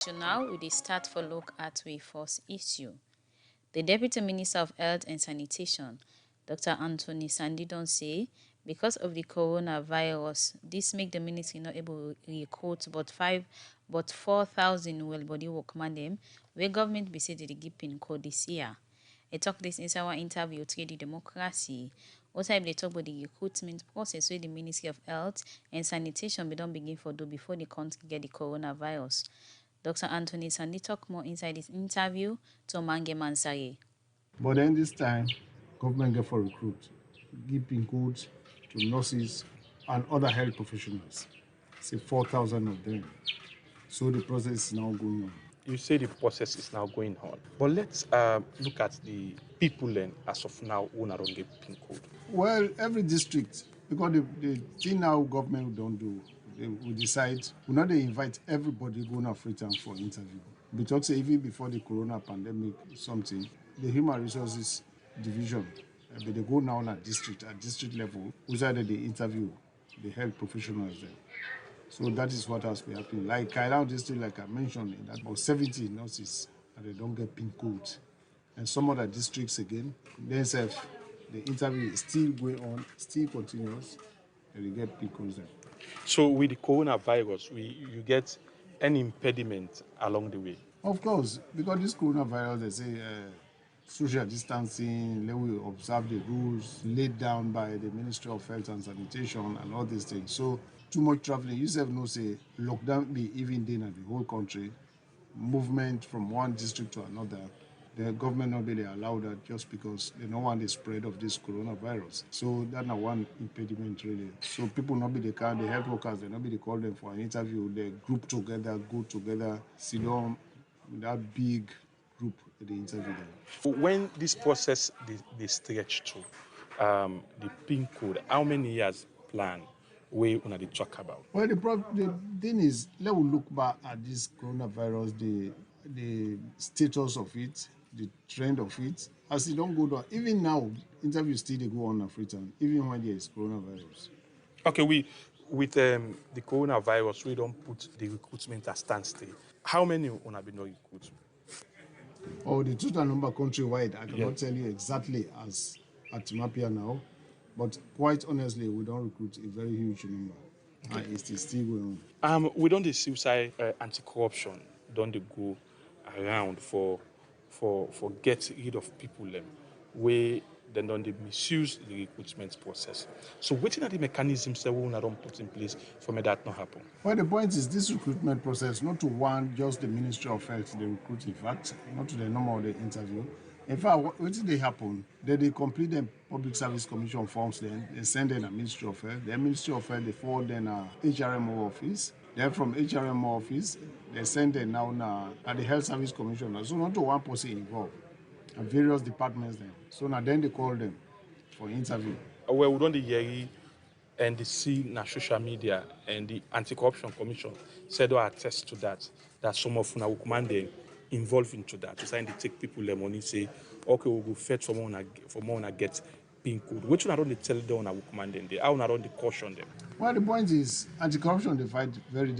So now we start for look at we first issue. The Deputy Minister of Health and Sanitation, Dr. Anthony Sandidon say because of the coronavirus, this make the ministry not able to recruit but 4,000 well body workmen them where government be said to give pin code this year. They talk this inside our interview to the democracy. Also, they talk about the recruitment process where the Ministry of Health and Sanitation be don't begin for do before the country get the coronavirus. Dr. Anthony Sandi talk more inside this interview to Mange Mansari. But then this time, government get for recruit, give pin codes to nurses and other health professionals. Say 4,000 of them. So the process is now going on. You say the process is now going on, but let's look at the people then as of now who are on the PIN code. Well, every district, because the thing now government don't do, they will decide, we not they invite everybody going to Freetown for interview. Because say even before the corona pandemic something, the human resources division, but they go now at district level, who's either they interview the health professionals there. So that is what has been happening. Like Kailao district, like I mentioned, in that about 70 nurses and they don't get PIN codes. And some other districts again, themselves, the interview is still going on, still continuous, and they get PIN codes there. So with the coronavirus, you get any impediment along the way? Of course, because this coronavirus, they say social distancing, they will observe the rules laid down by the Ministry of Health and Sanitation and all these things. So too much traveling, you self know say lockdown be even then at the whole country, movement from one district to another. The government not really allow that just because they don't want the spread of this coronavirus. So that's not one impediment really. So people not be the kind, the health workers, they not be they call them for an interview, they group together, go together, sit down with that big group at the interview there. When this process they stretch to the PIN code, how many years plan we want to talk about? Well, the thing is, let us look back at this coronavirus, the status of it, the trend of it. As it don't go down, even now, interviews still they go on Freetown, even when there is coronavirus. Okay, with the coronavirus, we don't put the recruitment at standstill. How many want to be no recruit? Oh, the total number countrywide, I cannot Yeah. tell you exactly as at Mapia now, but quite honestly, we don't recruit a very huge number. And it is still going on. We don't the suicide anti-corruption, don't they go around for get rid of people them, where then don't they misuse the recruitment process. So waiting at the mechanisms that we don't put in place for me that not happen. Well, the point is this recruitment process, not to one, just the Ministry of Health, they recruit, in fact, not to the normal of the interview. In fact, what did they happen? They complete the Public Service Commission forms, then they send in a Ministry of Health. The Ministry of Health, they forward then a HRMO office. Then from HRMO office, they send them now at the Health Service Commission. So not to one person involved, at various departments then. So now then they call them for interview. Well, we don't the hear and the see na social media and the anti-corruption commission said or attest to that some of una woman they involved into that. To sign they take people their money, say, okay, we'll go fetch for more get PIN code. Which one don't they tell them on woman then they how not don't they caution them? Well, the point is, anti-corruption they fight very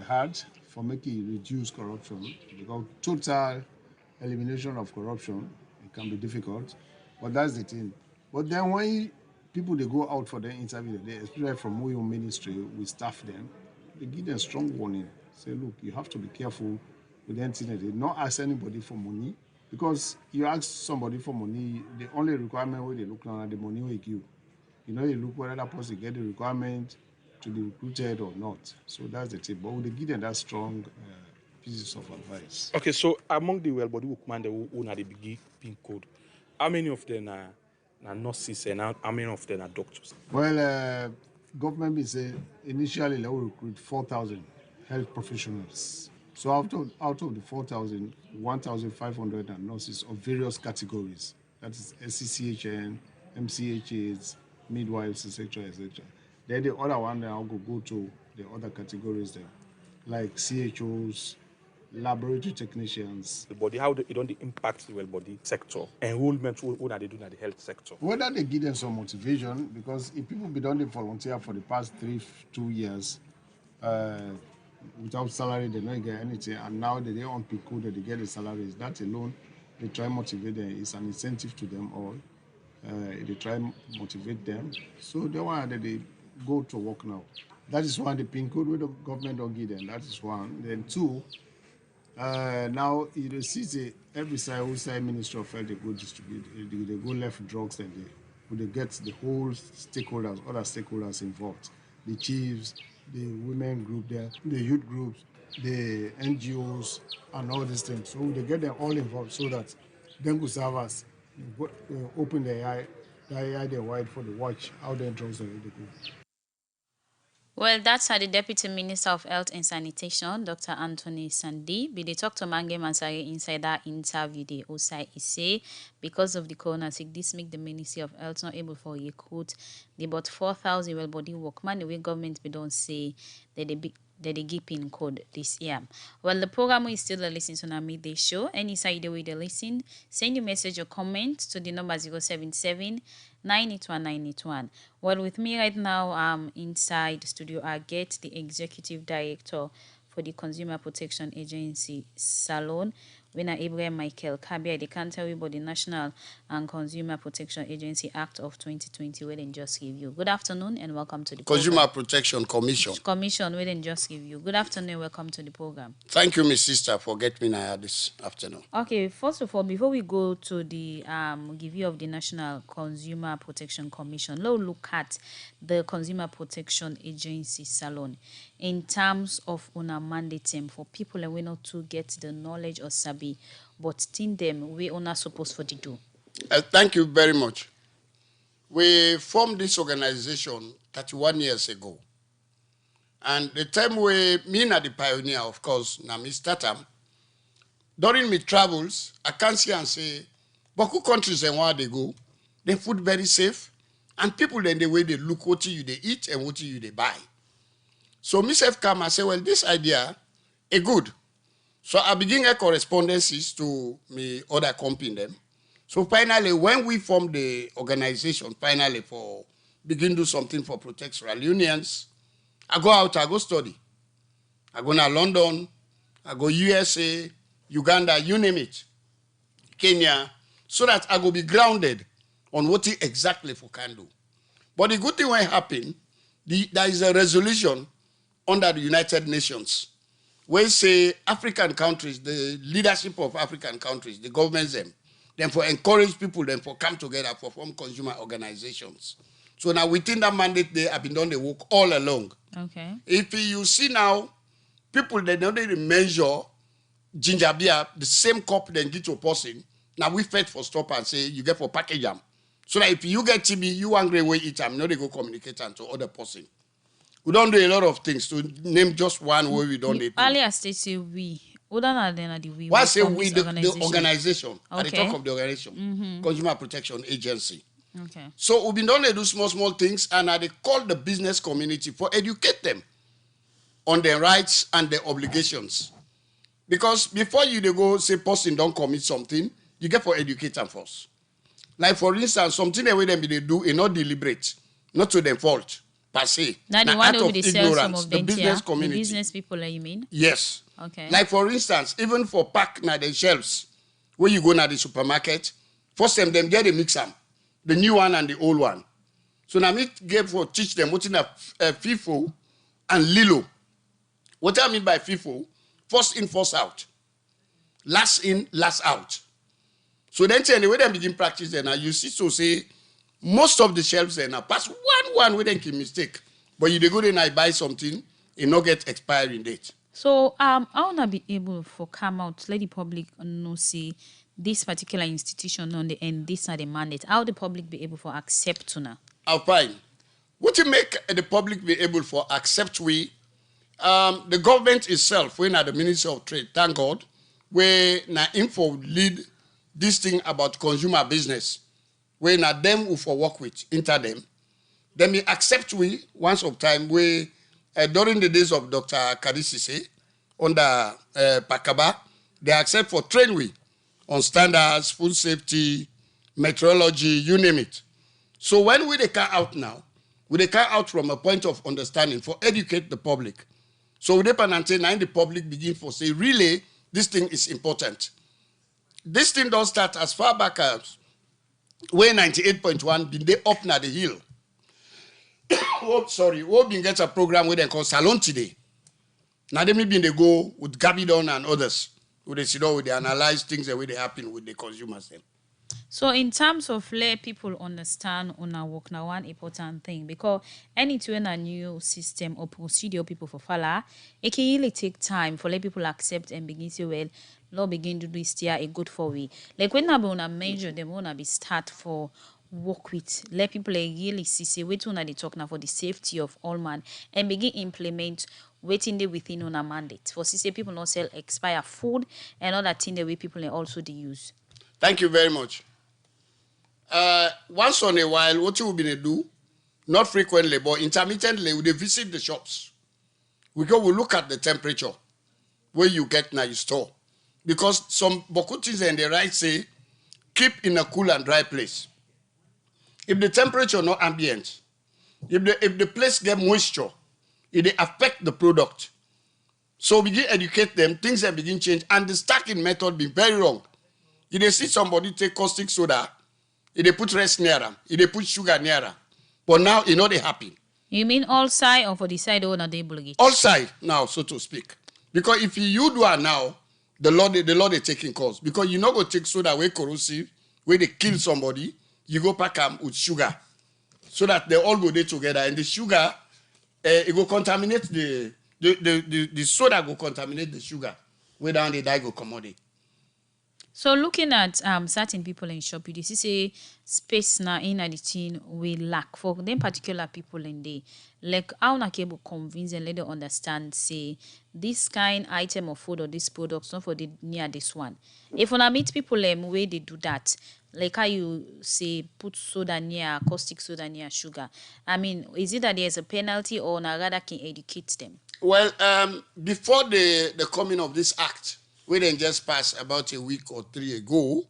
hard for making reduce corruption because total elimination of corruption it can be difficult, but that's the thing. But then when people they go out for their interview, they especially from Oyo Ministry, we staff them, they give them strong warning. Say, look, you have to be careful with the internet. They not ask anybody for money because you ask somebody for money, the only requirement where they look now at the money we give. You know, you look whether that person get the requirement to be recruited or not. So that's the thing. But we give them that strong pieces of advice. Okay, so among the well body woman who are the big PIN code, how many of them are nurses and how many of them are doctors? Well, government be say initially they will recruit 4,000 health professionals. So out of the 4,000, 1,500 are nurses of various categories. That is SCCHN, MCHAs, midwives, etc., etc. Then the other one, then I'll go to the other categories there, like CHOs, laboratory technicians. The body, how it don't impact the well body sector, enrollment, what are they doing at the health sector? Whether they give them some motivation, because if people be done the volunteer for the past 2 years, without salary, they don't get anything. And now they on PICO, they get the salaries. That alone, they try motivate them. It's an incentive to them all. They try motivate them. So they want that they go to work now. That is one, the PIN code with the government don't give them. That is one. Then two, now you see every side, who side Ministry of Health, they go distribute, they go left drugs and they get the whole stakeholders, other stakeholders involved. The chiefs, the women group there, the youth groups, the NGOs, and all these things. So they get them all involved so that them could serve us, open their eye they wide for the watch how their drugs are they go. Well, that's how the Deputy Minister of Health and Sanitation, Dr. Anthony Sandi, be they talk to Mange Mansari inside that interview. They also say because of the corona sick, this make the Ministry of Health not able for recruit the about 4,000 well body workman. The way government be don't say that they give pin code this year. Well, the program is still a listen to our midday show. Any side the way they listen, send your message or comment to the number 077 981 981. Well, with me right now, inside the studio, I get the executive director for the Consumer Protection Agency Salon, Winner Abraham Michael Kabia. They can't tell you about the National and Consumer Protection Agency Act of 2020. We then just give you good afternoon and welcome to the Consumer program. Protection Commission. Commission. We then just give you good afternoon. Welcome to the program. Thank you, Miss Sister, for getting me here this afternoon. Okay, first of all, before we go to the give you of the National Consumer Protection Commission, let's look at the Consumer Protection Agency Salon in terms of una mandate for people and we not to get the knowledge or sabi, but think them we are not supposed for the do. Thank you very much. We formed this organization 31 years ago. And the time we, me na the pioneer, of course, na me start am. During my travels, I can see and say, Boku countries and where they go, they food very safe, and people then the way they look what you they eat and what you they buy. So myself come and say, well, this idea is good. So I begin a correspondences to me other company them. So finally, when we formed the organization, finally for begin do something for protectoral unions, I go out, I go study. I go to London, I go USA, Uganda, you name it, Kenya, so that I go be grounded on what it exactly for can do. But the good thing will happen, there is a resolution under the United Nations where say African countries, the leadership of African countries, the governments them for encourage people, them for come together for form consumer organizations. So now within that mandate, they have been done the work all along. Okay. If you see now, people they don't really measure ginger beer, the same cup then get to a person. Now we fed for stop and say you get for package them. So that if you get TB, you angry way eat them, now they go communicate them to other person. We don't do a lot of things to name just one way we don't do. Earlier state say we. Other than the we. Why say we the organization? Okay. At the top of the organization, Consumer Protection Agency. Okay. So we've been done to do small things, and they call the business community for educate them on their rights and their obligations. Because before you they go say person don't commit something, you get for educate them first. Like for instance, something that they do is not deliberate, not to their fault per se. Now the one of who sell some of the them business the community. business people, you mean? Yes. Okay. Like for instance, even for pack na the shelves, where you go na the supermarket, first them get a mix them, the new one and the old one. So now me get for teach them what in a FIFO and Lilo. What I mean by FIFO, first in, first out. Last in, last out. So then the way they begin practice then, you see so say most of the shelves then now pass one with them mistake. But you they go there and buy something, it not get expiring date. So I wanna be able for come out, let the public know see this particular institution on the end, this are the mandate. How the public be able for accept to now? Fine. What to make the public be able for accept we the government itself, when at the Ministry of Trade, thank God, where na info lead this thing about consumer business, where na them who for work with, inter them, then we accept we once of time where during the days of Dr. Kadisise under Pakaba, they accept for train we on standards, food safety, meteorology, you name it. So when we they come out now, we they come out from a point of understanding for educate the public. So we depend until now the public begin to say, really, this thing is important. This thing don't start as far back as where 98.1 been they up na the hill. We been get a program where they call Salon today. Now they been they go with Gabidon and others. Where they sit down, where they analyze things the way they happen with the consumers them. So in terms of let people understand on our work now, one important thing, because anything a new system or procedure people for follow, it can really take time for let people accept and begin to well, law begin to do this here a good for we. Like when I wanna measure them wanna be start for work with, let people really see say wait on they talk now for the safety of all man and begin implement waiting there within on a mandate. For say people not sell expire food and other thing the way people also they use. Thank you very much. Once on a while, what you will be do, not frequently, but intermittently, we visit the shops. We look at the temperature where you get now your store. Because some bokutis and the right say, keep in a cool and dry place. If the temperature not ambient, if the place get moisture, it affect the product. So begin educate them, things that begin change, and the stacking method be very wrong. If they see somebody take caustic soda, if they put rest near them, if they put sugar near them, but now you know they happy. You mean all side or for the side or not able to All side now, so to speak. Because if you do it now, the law they taking course. Because you not go take soda way corrosive, where they kill somebody, you go pack them with sugar. So that they all go there together. And the sugar, it will contaminate the soda go contaminate the sugar. Where down the die go commodity. So looking at certain people in shop, you see say space now in the thing we lack for them particular people in the like how na able convince and let them understand say this kind item of food or this product not for the near this one. If when I meet people where they do that, like how you say put soda near caustic soda near sugar. I mean, is it that there's a penalty or na rather can educate them? Well, before the coming of this act, we didn't just pass about a week or 3 ago.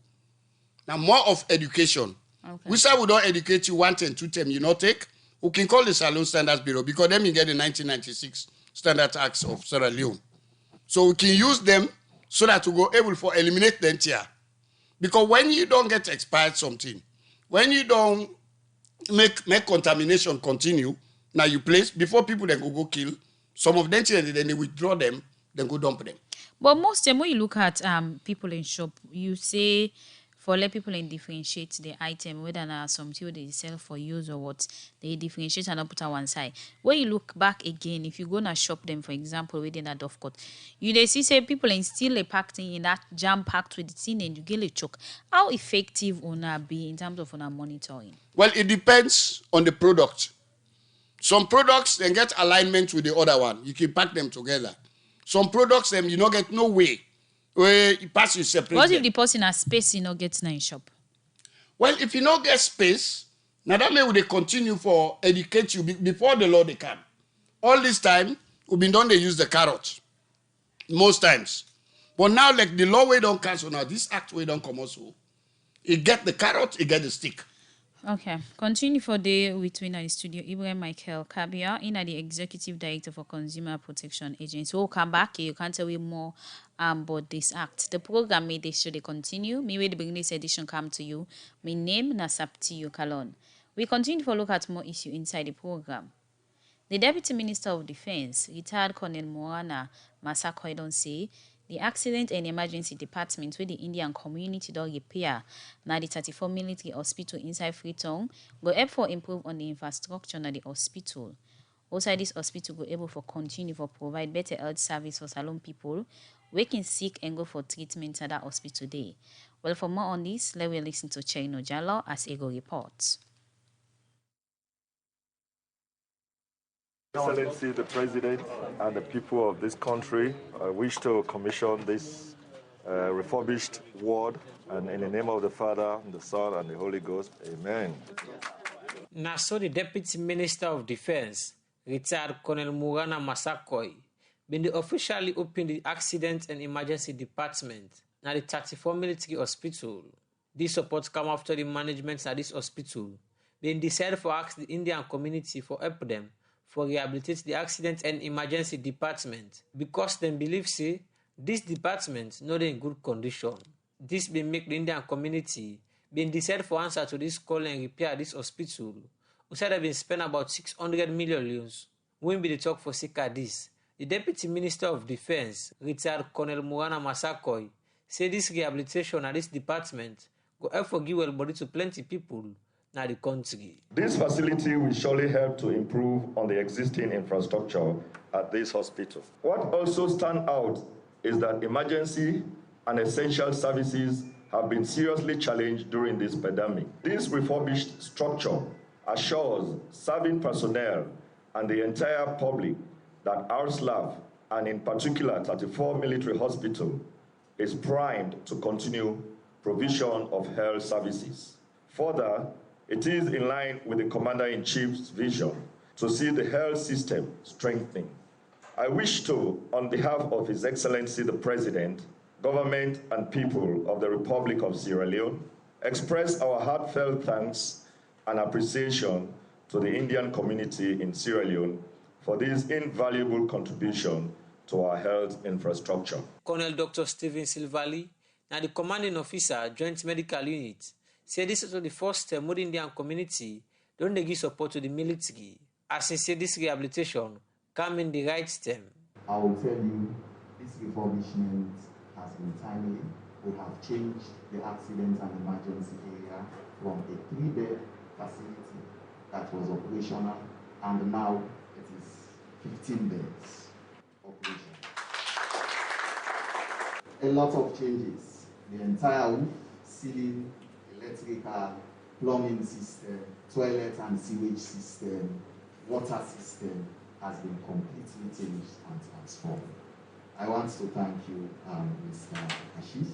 Now, more of education. Okay. We say we don't educate you 1 term, 2 term, you not take. We can call the Salon Standards Bureau because then you get the 1996 Standard Acts of Sierra Leone. So we can use them so that we go able to eliminate them here. Because when you don't get expired something, when you don't make contamination continue, now you place, before people then go kill, some of them then they withdraw them, then go dump them. But most time when you look at people in shop, you say for let people in differentiate the item, whether now something they sell for use or what, they differentiate and not put on one side. When you look back again, if you go and shop them, for example, within a Dove Court, you they see say people in still a packed in that jam packed with the thing and you get a choke. How effective on be in terms of on monitoring? Well, it depends on the product. Some products then get alignment with the other one. You can pack them together. Some products them you not get no way where you pass you separate. What if the person has space you not get in shop? Well, if you not get space, now that may they continue for educate you before the law they come. All this time we've been done they use the carrot most times, but now like the law way don't cancel now. This act way don't come also. You get the carrot, you get the stick. Okay, continue for day with me in the studio. Ibrahim Michael Kabia, the Executive Director for Consumer Protection Agency. We'll come back. You can tell me more about this act. The program made this show they continue. Me with the beginning this edition come to you. My name Nasapti Yukalon. We continue to look at more issue inside the program. The Deputy Minister of Defense, retired Colonel Moana Massaquoi, don't say the Accident and Emergency Department where the Indian community don't repair now the 34 military hospital inside Freetown go help for improve on the infrastructure at the hospital. Also, this hospital go able for continue for provide better health service for Salon people waking sick and go for treatment at that hospital day. Well, for more on this, let me listen to Chino Jallo as Ego reports. Excellency, the President and the people of this country wish to commission this refurbished ward, and in the name of the Father, and the Son, and the Holy Ghost, amen. Now, so the Deputy Minister of Defense, retired Colonel Moana Massaquoi, been officially opened the Accident and Emergency Department at the 34 Military Hospital. This support come after the management at this hospital being decided for ask the Indian community for help them for rehabilitate the accident and emergency department because them believe say this department no dey in good condition. This been make the Indian community been decide for answer to this call and repair this hospital. We said they been spend about 600 million. When be the talk for Sika this, the Deputy Minister of Defense, retired Colonel Mugana Massaquoi, say this rehabilitation at this department go help for give well body to plenty people na the country. This facility will surely help to improve on the existing infrastructure at this hospital. What also stands out is that emergency and essential services have been seriously challenged during this pandemic. This refurbished structure assures serving personnel and the entire public that ARSLAF, and in particular 34 Military Hospital, is primed to continue provision of health services. Further, it is in line with the Commander-in-Chief's vision to see the health system strengthening. I wish to, on behalf of His Excellency the President, government and people of the Republic of Sierra Leone, express our heartfelt thanks and appreciation to the Indian community in Sierra Leone for this invaluable contribution to our health infrastructure. Colonel Dr. Stephen Silvali, now the commanding officer, Joint Medical Unit, said this is the first time the Indian community don't give support to the military. As he said, this rehabilitation come in the right stem. I will tell you, this refurbishment has been timely. We have changed the accident and emergency area from a 3-bed facility that was operational, and now it is 15 beds operational. A lot of changes. The entire roof, ceiling, electrical, plumbing system, toilet and sewage system, water system has been completely changed and transformed. I want to thank you, Mr. Ashish,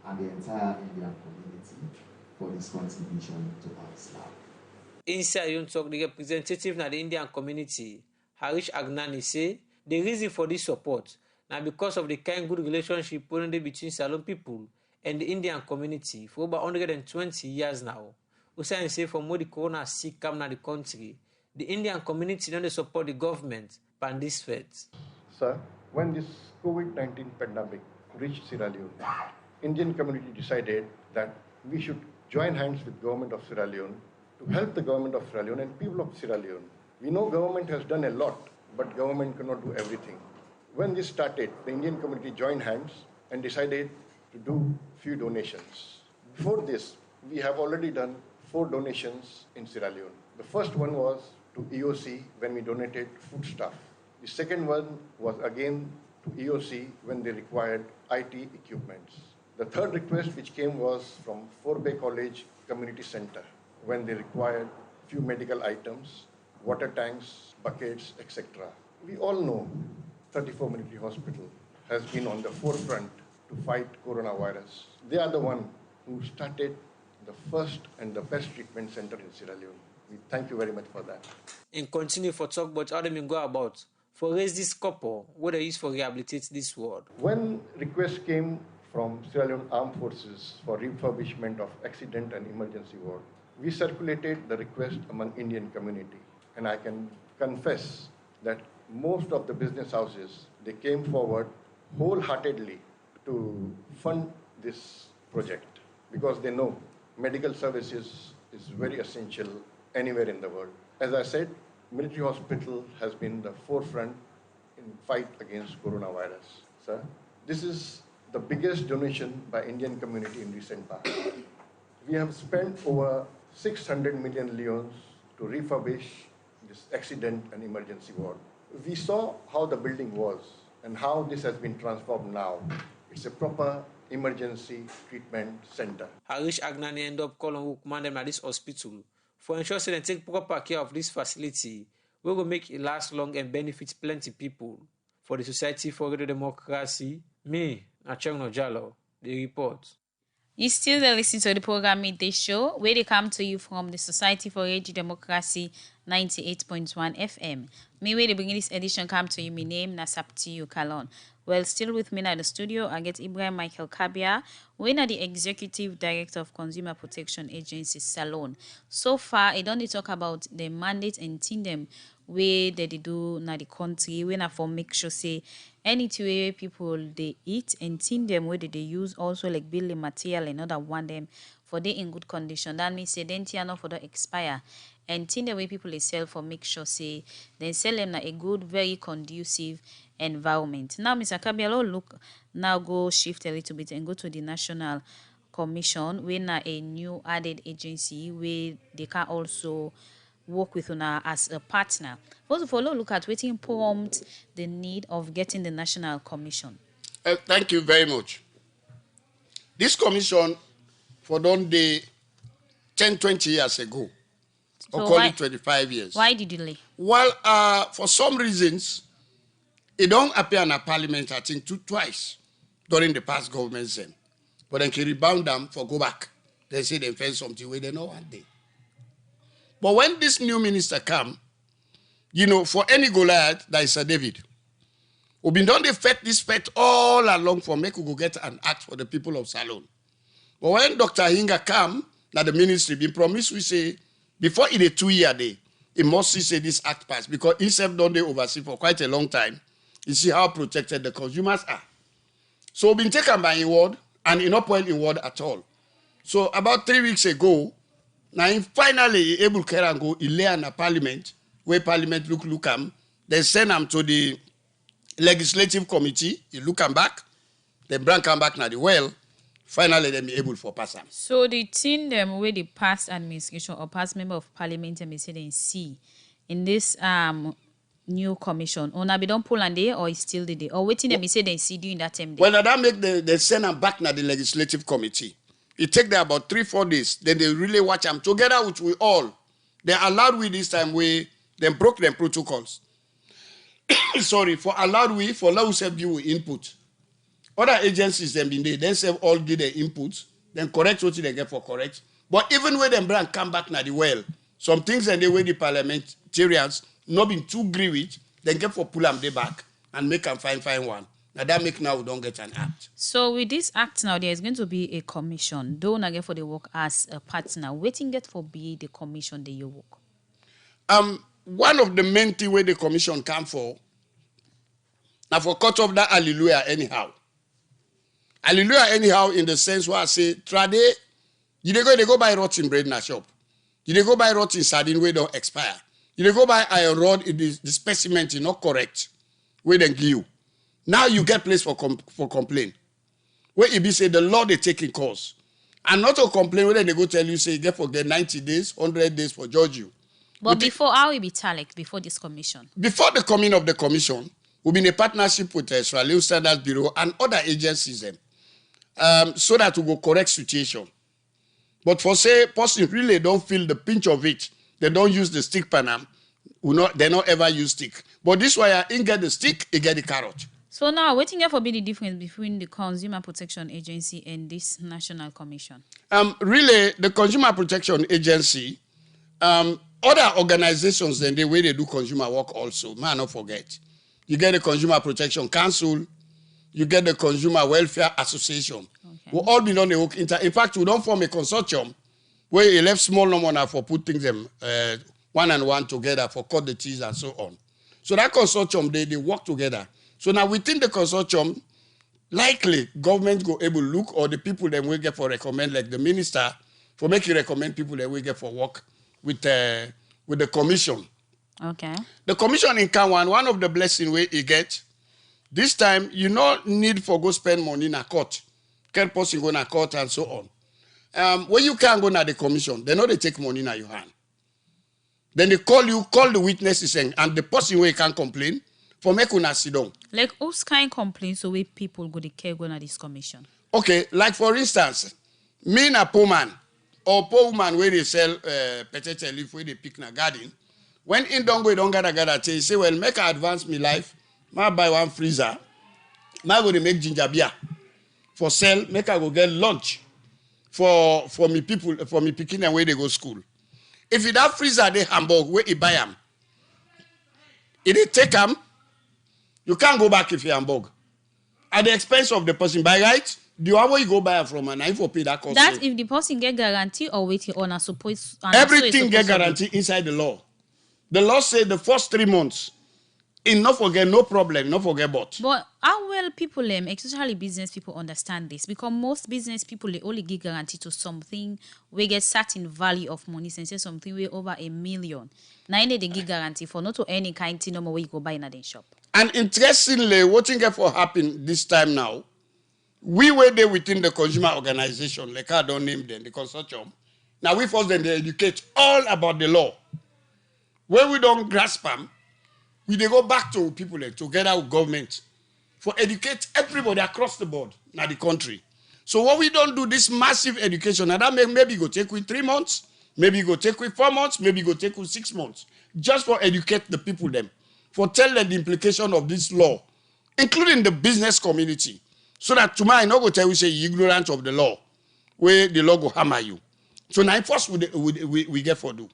and the entire Indian community for this contribution to our staff. Inside you talk, the representative of the Indian community, Harish Agnani, say the reason for this support now because of the kind good relationship between Salon people and the Indian community for over 120 years now. Usain say for more the corona sick come na the country, the Indian community don't support the government pan this fate. Sir, when this COVID-19 pandemic reached Sierra Leone, Indian community decided that we should join hands with government of Sierra Leone to help the government of Sierra Leone and people of Sierra Leone. We know government has done a lot, but government cannot do everything. When this started, the Indian community joined hands and decided to do few donations. Before this, we have already done 4 donations in Sierra Leone. The first one was to EOC when we donated foodstuff. The second one was again to EOC when they required IT equipments. The third request which came was from Forbay College Community Center when they required few medical items, water tanks, buckets, etc. We all know 34 Military Hospital has been on the forefront to fight coronavirus. They are the one who started the first and the best treatment center in Sierra Leone. We thank you very much for that. And continue for talk about how they go about for raise this couple, what they use for rehabilitate this ward. When requests came from Sierra Leone Armed Forces for refurbishment of accident and emergency ward, we circulated the request among Indian community. And I can confess that most of the business houses, they came forward wholeheartedly to fund this project because they know medical services is very essential anywhere in the world. As I said, Military Hospital has been the forefront in fight against coronavirus. Sir, this is the biggest donation by Indian community in recent past. We have spent over 600 million leons to refurbish this accident and emergency ward. We saw how the building was and how this has been transformed now. It's a proper emergency treatment center. Harish Agnani ended up calling who commanded at this hospital for ensure they take proper care of this facility. We will make it last long and benefit plenty people. For the Society for Radio Democracy, me, Nacheng Nojalo, the report. You still listen to the program Midday Show, where they come to you from the Society for Radio Democracy 98.1 FM. Me, where they bring this edition come to you, my name, Nasaptiyu Kalon. Well, still with me in the studio, I get Ibrahim Michael Kabia, when the Executive Director of Consumer Protection Agency, Salon. So far, I don't talk about the mandate and team them wey they do na the country, wey na for make sure say anything wey people they eat and tin them where they use also like building material and other one them for they in good condition. That means say then not for the expire. And tin the way people they sell for make sure say they sell them na a good, very conducive environment. Now, Mr. Kabialo, look now go shift a little bit and go to the National Commission, we na a new added agency where they can also work with una as a partner. First of all, look at waiting prompt the need of getting the National Commission. Thank you very much. This commission for done the 10, 20 years ago, So or call it 25 years. Why the delay? Well, for some reasons, it don't appear in a parliament, I think, twice during the past government then. But then can rebound them for go back. They say they find something where they know one day. But when this new minister come, you know, for any Goliath, that is Sir David. We've been done the fet this fet all along for make we go get an act for the people of Salone. But when Dr. Hinga come, now the ministry been promised, we say, before in a 2-year day, it must see say this act pass because he self done they oversee for quite a long time. You see how protected the consumers are. So been taken by a word and in not point in word at all. So about 3 weeks ago, now finally able to carry and go in a parliament, where parliament look them, they send them to the legislative committee, he look them back, then bring them back now the well, finally they be able for pass them. So the thing them where the past administration or past member of parliament and say they see in this new commission, or now be don't pull and day or is still the day, or waiting them say they see during that time. Well, now that make they send them back now the legislative committee. It take them about 3-4 days. Then they really watch them together with we all. They allowed we this time we then broke them protocols. Sorry, for allowed we for allow us give input. Other agencies then been there, then say all give their inputs, then correct what they get for correct. But even when them brand come back now the well, some things and the way the parliamentarians not been too agree with, then get for pull them they back and make them fine one. Now that make now we don't get an act. So with this act now, there is going to be a commission. Don't again for the work as a partner. Waiting get for be the commission that you work. One of the main thing where the commission come for, now for cut off that hallelujah anyhow. Hallelujah anyhow in the sense where I say, trade, you they go buy rotten bread in a shop. You they go buy rotten sardine where don't expire. You they go buy iron rod in the specimen is not correct. Where then give you. Now you get place for complaint. Where it be say the law they taking course. And not to complain whether they go tell you say you get for get 90 days, 100 days for judge you. But before how will be talek before this commission? Before the coming of the commission, we've been in a partnership with the Sierra Leone Standards Bureau and other agencies so that we go correct situation. But for say person really don't feel the pinch of it, they don't use the stick panam, they not ever use stick. But this way I get the stick, you get the carrot. So now, waiting here for be the difference between the Consumer Protection Agency and this National Commission? Really, the Consumer Protection Agency, other organizations, then the way they do consumer work also, man, not forget. You get the Consumer Protection Council, you get the Consumer Welfare Association. Okay. We all belong the work. In fact, we don't form a consortium where you left small number for putting them one and one together for cut the teeth and so on. So that consortium, they work together. So now within the consortium, likely government go able look or the people that we get for recommend, like the minister, for making recommend people that we get for work with the commission. Okay. The commission in Kanwan, one of the blessings we get, this time you no need for go spend money in a court. Can't person go in a court and so on. When you can't go to the commission, they know they take money in your hand. Then they call the witnesses and the person where you can't complain. For make una sit down. Like who's kind complaints so we people go the care go na this commission? Okay, like for instance, me na poor man or poor woman where they sell potato leaf where they pick na garden. When in don't gather, say, well, make I advance me life, ma buy one freezer, ma go to make ginger beer for sell, make I go get lunch for me people, for me picking and where they go school. If you that freezer they Hamburg, where you buy them, if they take them, you can't go back if you're Hamburg. At the expense of the person, by right, the one where you go buy from and I for pay that cost. That's if the person get guarantee or waiting on a suppose. Everything get guarantee inside the law. The law said the first 3 months, in not forget, no problem, not forget but. But how well people, especially business people, understand this? Because most business people, they only give guarantee to something we get certain value of money, since say something way over 1 million. Now they give guarantee for not to any kind thing no more where you go buy in a shop. And interestingly, what thing for happen this time now, we were there within the consumer organization, like I don't name them, the consortium. Now we force them to educate all about the law. When we don't grasp them, we they go back to people together with government for educate everybody across the board in the country. So what we don't do this massive education, and that maybe go take with 3 months, maybe go take with 4 months, maybe go take with 6 months, just for educate the people them, for tell them the implication of this law, including the business community, so that tomorrow I not go tell you say you ignorant of the law, where the law go hammer you. So now first we get for do.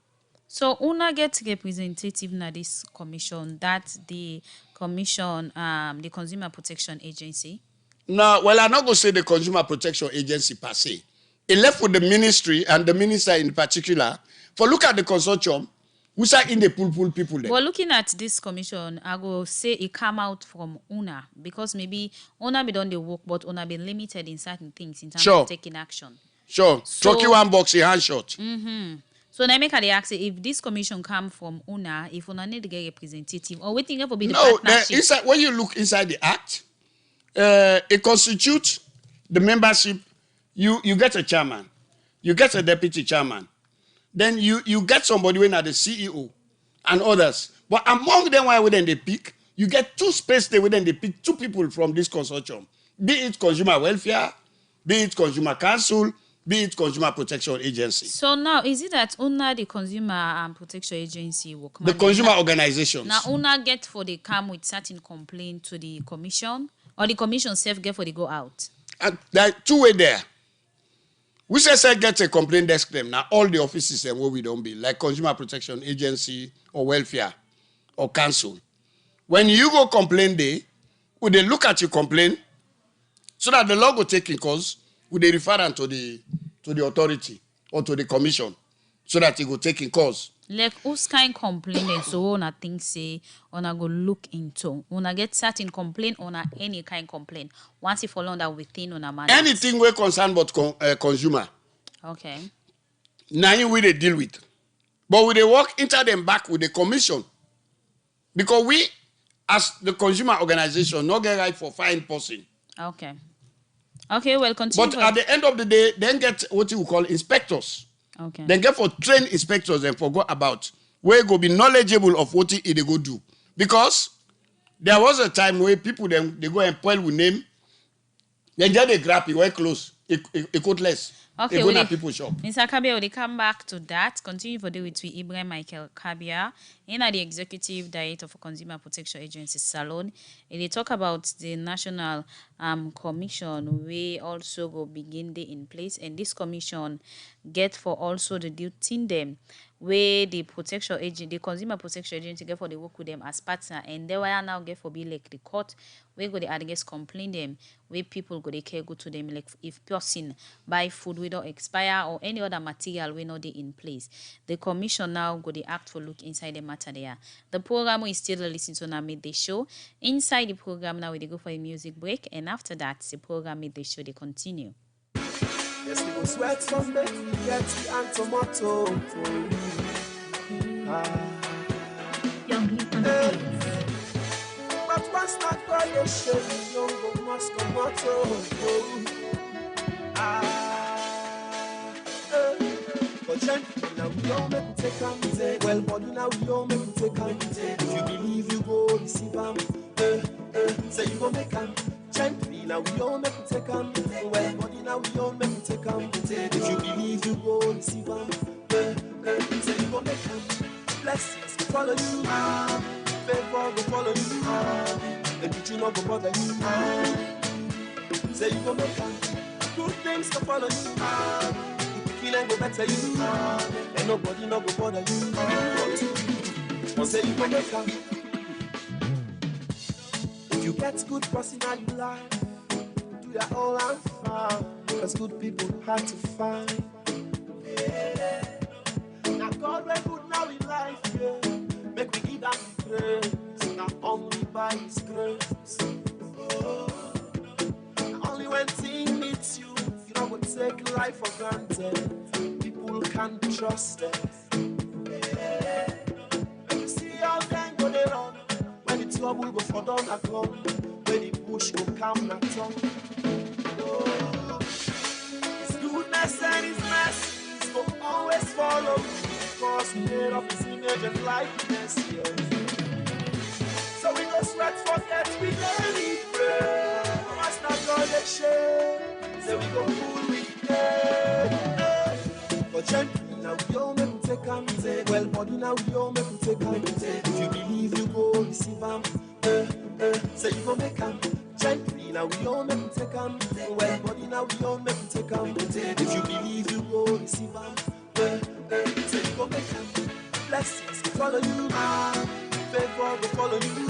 So una get representative na this commission, that the commission, the Consumer Protection Agency? No, well, I'm not going to say the Consumer Protection Agency per se. It left with the ministry and the minister in particular for look at the consortium, which are in the pull people there. Well, looking at this commission, I go say it come out from una, because maybe una be done the work, but una be limited in certain things in terms of taking action. Sure. So, Chucky one box, a hand shot. So now make the ask if this commission come from una, if una need to get representative, or waiting for be the No, partnership. inside, when you look inside the act, it constitutes the membership. You get a chairman, you get a deputy chairman, then you get somebody when are the CEO and others. But among them, why wouldn't they pick? You get 2 space there within they pick 2 people from this consortium, be it consumer welfare, be it consumer council, be it Consumer Protection Agency. So now, is it that una the Consumer Protection Agency work? The consumer organizations. Now, una get for the come with certain complaint to the commission, or the commission self get for the go out? And there are 2 ways there. We say get a complaint desk them. Now all the offices and where we don't be, like Consumer Protection Agency or welfare or council. When you go complain there, would they look at your complaint so that the law go take in cause? Would they refer them to the authority or to the commission so that it will take in cause? Like who's kind complaint so una think say una go look into una get certain complaint una any kind complaint once you fall under within una mandate. Anything we concern about consumer. Okay. Now you will they deal with, but we they work into them back with the commission because we as the consumer organization not get right for fine person. Okay. Okay, well, continue. But at the end of the day, then get what you call inspectors. Okay. Then get for trained inspectors and forgot about where go be knowledgeable of what they go do. Because there was a time where people they go and point with name, then get a grab, it went close, it could less. Okay, they go to people's shop. Mr. Kabia, we come back to that. Continue for the with Ibrahim Michael Kabia, the executive director for Consumer Protection Agency Salon. They talk about the national commission. We also go begin the in place, and this commission get for also the duty them where the protection agent, the Consumer Protection Agency get for the work with them as partner, and they will now get for be like the court where go the against complain them where people go they care go to them like if person buy food we don't expire or any other material we know they in place. The commission now go the act for look inside the matter there. The program we still listen to now made the show. Inside the program now we go for a music break, and after that the program made the show they continue. Yes, we go sweat from the yeti and tomato. But once that God is showing, young go must come out. But gently now we all make we take am easy. Well, body now we all make we take am easy. If you believe you go receive am, say you go make am. Gently now we all make we take am easy. Well, body now we all make we take am easy. If you believe you go receive am, say you go make am. Blessings go follow you, favor go follow you, and the no go bother you. Say you go make am. Good things go follow you. Feeling go better you, and nobody no go bother you. But say you go make am. If you get good person in your life, do that all and fine. Cause good people hard to find. Yeah. Now God will good now in life, yeah. grace, not only by His grace. Oh. Only when things meets you, you don't go take life for granted. People can't be trusted. Yeah. When you see how them go they run, when the trouble go for down a come, when the bush go come and turn. Oh. His goodness and His mercy will always follow you, because made of His image and likeness. Yeah. So we go sweat, forget we daily pray. Must not go the shame. So we go fool with it. But gently now we all make we take and take. Well, body now we all make we take and take. If you believe you go receive them. So you go make them. Gently now we all make we take and take. Well, body now we all make we take and take. If you believe you go receive them. So you go make them. Blessings follow you. Favor go follow you.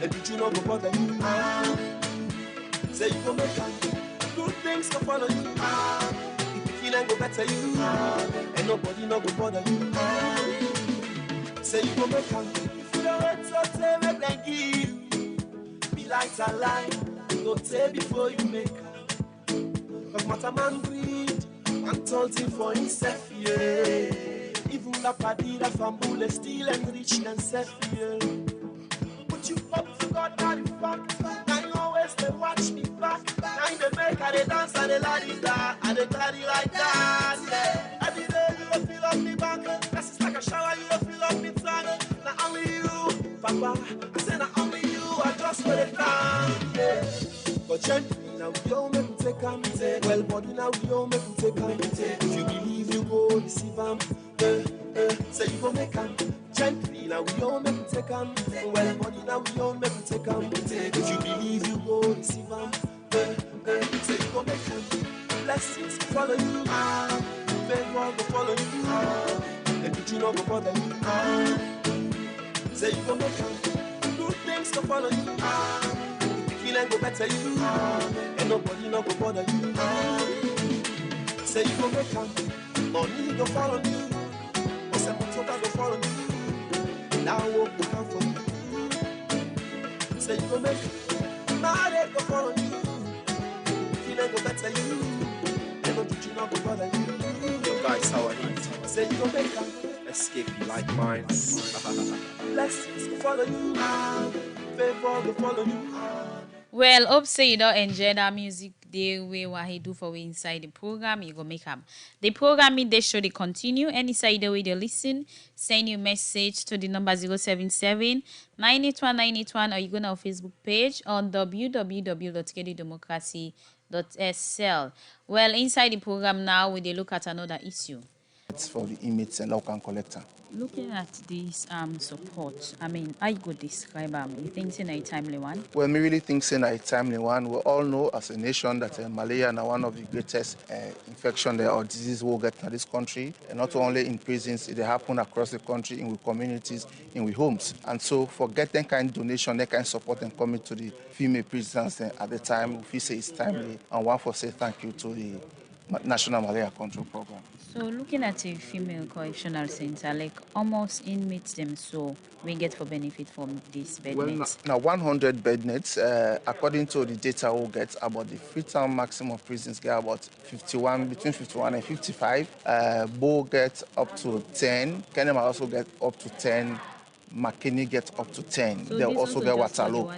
And did you not go bother you? Say you go make them. Good things go follow you. If you feel and go better you. And nobody not go bother you. Say you go make them. If you don't wait so say make them give you. Be light and light. Go take before you make them. Cause matter man greed. Man told him for himself, yeah. Even the party that fumble is still and rich and safe, yeah. Put you up for God, not in fact. I always they watch me back. Now they make her they dance and they la di da and they party like that. Yeah. Every day you will feel up me back. That's just like a shower, you will feel up me tongue. Not only you, Papa. I say not only you, I just put it down. Yeah. But gently now we all make we take and take. Well, body now we all make we take and take. If you believe you go receive them. Say you go make them. Gently now we all make we take them. Well, body now we all make we take and take. If you believe you go receive them. Say you go make them. Blessings follow you. Favor go follow you. And did you not go bother you? Say you go make them. Good things go follow you. Feel and go better you. And nobody not go bother you. Say you go make them. Money go follow you. Go follow you. Now walk will come for you. Say you go make it. Married go follow you. Feel like go better you. And no teaching not go bother you. Yo guys, how are you? Say you go make it. Escape you like mine. Blessings go follow you. Favor go follow you. Well, hope say you don't enjoy that music the way what he do for we inside the program. You go make them. The programming they show they continue. Any side the way they listen, send your message to the number 077 981 981 or you go on our Facebook page on www.kedidemocracy.sl. Well, inside the program now we they look at another issue. It's for the inmates and local collector. Looking at this support, I mean, I could describe you think it's a timely one? Well, me really think it's a timely one. We all know as a nation that malaria is one of the greatest infection or disease we'll get in this country. And not only in prisons, it happen across the country, in communities, in homes. And so for getting kind of donation, that kind of support and coming to the female prisoners at the time, we say it's timely. And one for say thank you to the National Malaria Control Program. So looking at a female correctional center, like almost inmates them, so we get for benefit from this bed nets? Now 100 bed nets, according to the data we'll get, about the Freetown maximum prisons get about 51, between 51 and 55. Bo get up to 10, Kenema also get up to 10, McKinney get up to 10. So they'll also get Waterloo.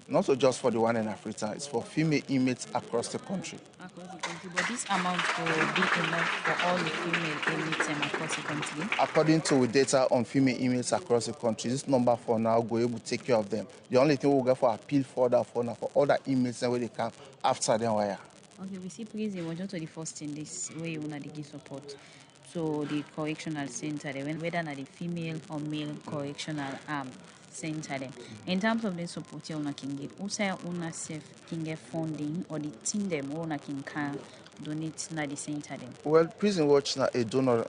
Not so just for the one in Africa, it's for female inmates across the country. Across the country, but this amount will be enough for all the female inmates across the country? According to data on female inmates across the country, this number for now will able to take care of them. The only thing we'll get for appeal for that for now for other inmates and where they come after them wire. Okay, we see prison was just the first thing this way you want to give support. So the correctional center, whether not the female or male correctional center them. In terms of the support you can get, also you self can get funding or the team them you can donate to the center them. Well, Prison Watch is a donor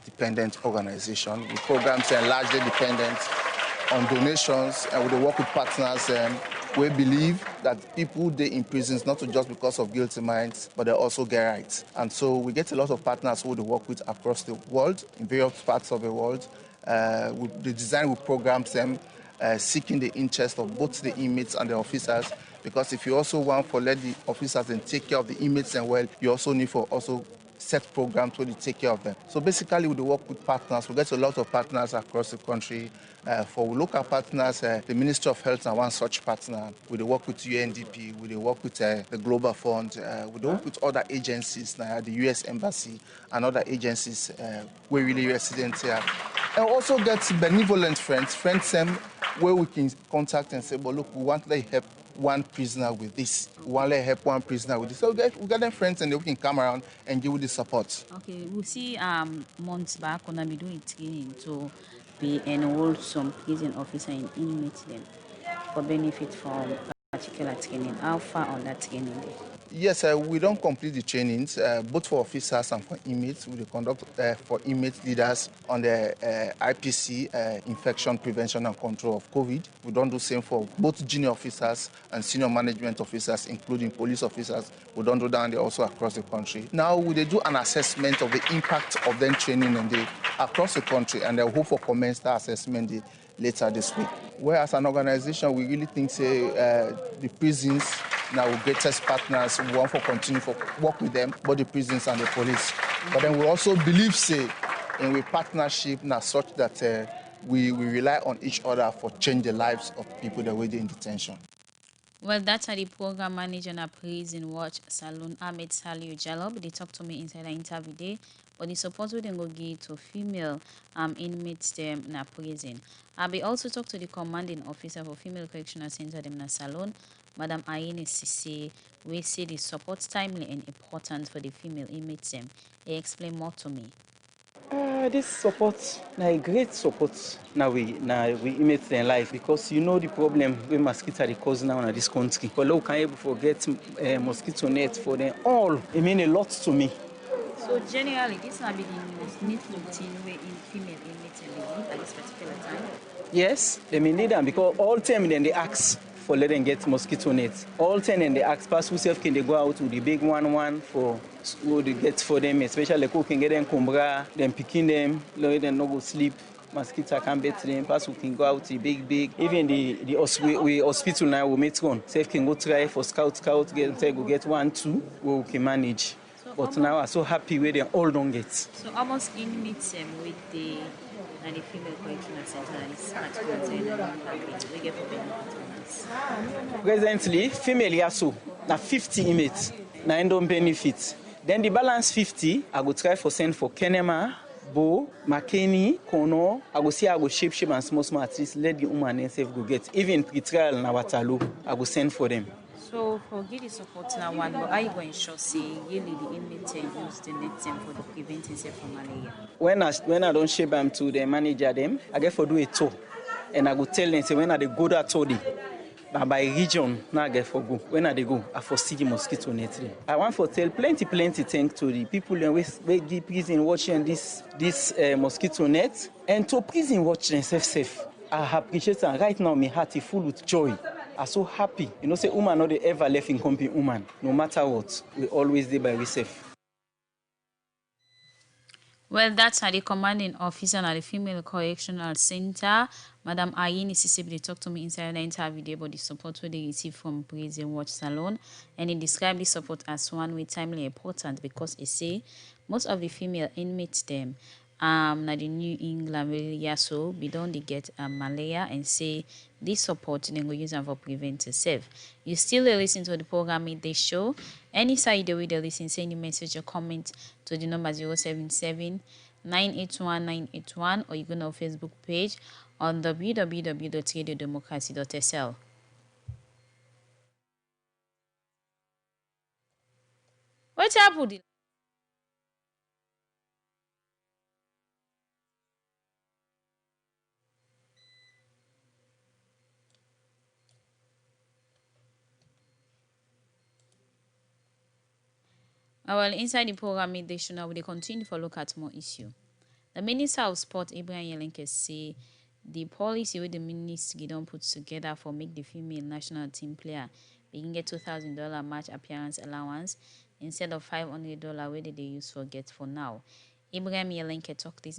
dependent organization. The programs are largely dependent on donations and we work with partners. We believe that people they in prisons not just because of guilty minds, but they also get rights. And so we get a lot of partners who they work with across the world, in various parts of the world. The design will program them seeking the interest of both the inmates and the officers, because if you also want for let the officers and take care of the inmates and well, you also need for also set programs where they take care of them. So basically, we work with partners. We get a lot of partners across the country. For local partners, the Ministry of Health and one such partner. We work with UNDP. We work with the Global Fund. We work with other agencies, the U.S. Embassy and other agencies where really residents here. And also get benevolent friends where we can contact and say, well, look, we want to help one prisoner with this. We want to help one prisoner with this. So we get them friends and they can come around and give you the support. Okay, we see months back when we doing training to be enrolled some prison officer and inmate them for benefit from particular training. How far on that training there? Yes, we don't complete the trainings, both for officers and for inmates. We conduct for inmate leaders on the IPC, infection prevention and control of COVID. We don't do the same for both junior officers and senior management officers, including police officers. We don't do that also across the country. Now they do an assessment of the impact of them training across the country, and they hope for commence that assessment later this week. Whereas an organization, we really think the prisons now our greatest partners, we want to continue to work with them, both the prisons and the police. But then we also believe, in a partnership now such that we rely on each other for change the lives of people that were in detention. Well, that's how the program manager na Prison Watch Salon, Ahmed Saliu Jalob. They talked to me inside the interview day, but the support we go give to female inmates them na prison. I also talked to the commanding officer for Female Correctional Center them na Salon, Madam Ayini Sisi, we say the support timely and important for the female inmates them. They explain more to me. This support, a great support now we inmates their life, because you know the problem with mosquito they cause now in this country. But look, can able to get mosquito net for them all. It mean a lot to me. So generally, this will be the most needful routine where in female inmates live at this particular time. Yes, they may need them because all time then they ask for let them get mosquito nets. All 10 and they ask pass who can they go out with the big one for what they get for them, especially who can get them kumbra, them picking them, let them not go sleep. Mosquito can bet them, pass who can go out the big. Even the hospital now we meet on. Safe can go try for scout, go get 1, 2, we can manage. So but now I'm so happy where they all don't get. So almost inmates with the female correctional center and this particular we get for benefits. Presently, female yaso na 50 inmates na endon benefit. Then the balance 50, I go try for send for Kenema, Bo, Makeni, Kono. I go see I go shape and small at least let the woman and safe go get. Even pre-trial na Watalu, I go send for them. So for give the support now one, but are you going to ensure say yearly the inmates use the net them for the preventing from malaria? When I don't shape them to the manager them, I get for do a tour. And I go tell them say when I they go that tour by region, now I get for go. When I they go, I foresee the mosquito net. I want to tell plenty thanks to the people who give prison watching this mosquito net, and to prison watch them safe. I appreciate that right now my heart is full with joy. I'm so happy. You know, say woman not they ever left in company woman. No matter what, we always there by ourselves. Well, that's how the commanding officer at the Female Correctional Center, Madam Ayini Sisi, they talked to me inside the interview day about the support they receive from Prison Watch Salon, and he described the support as one way timely important because he say most of the female inmates them na the New England malaria so we don't get malaria, and say this support they go use them for preventive self. You still listen to the program in the show. Any side the way they listen, send a message or comment to the number 077 981 981, or you go on our Facebook page on www.radiodemocracy.sl. What's happening? Well, inside the program, we will continue to look at more issue. The Minister of Sport, Ibrahim Yelenke, say the policy with the ministry don't put together for make the female national team player begin get $2,000 match appearance allowance instead of $500 where they use for get for now. Ibrahim Yelenke talked this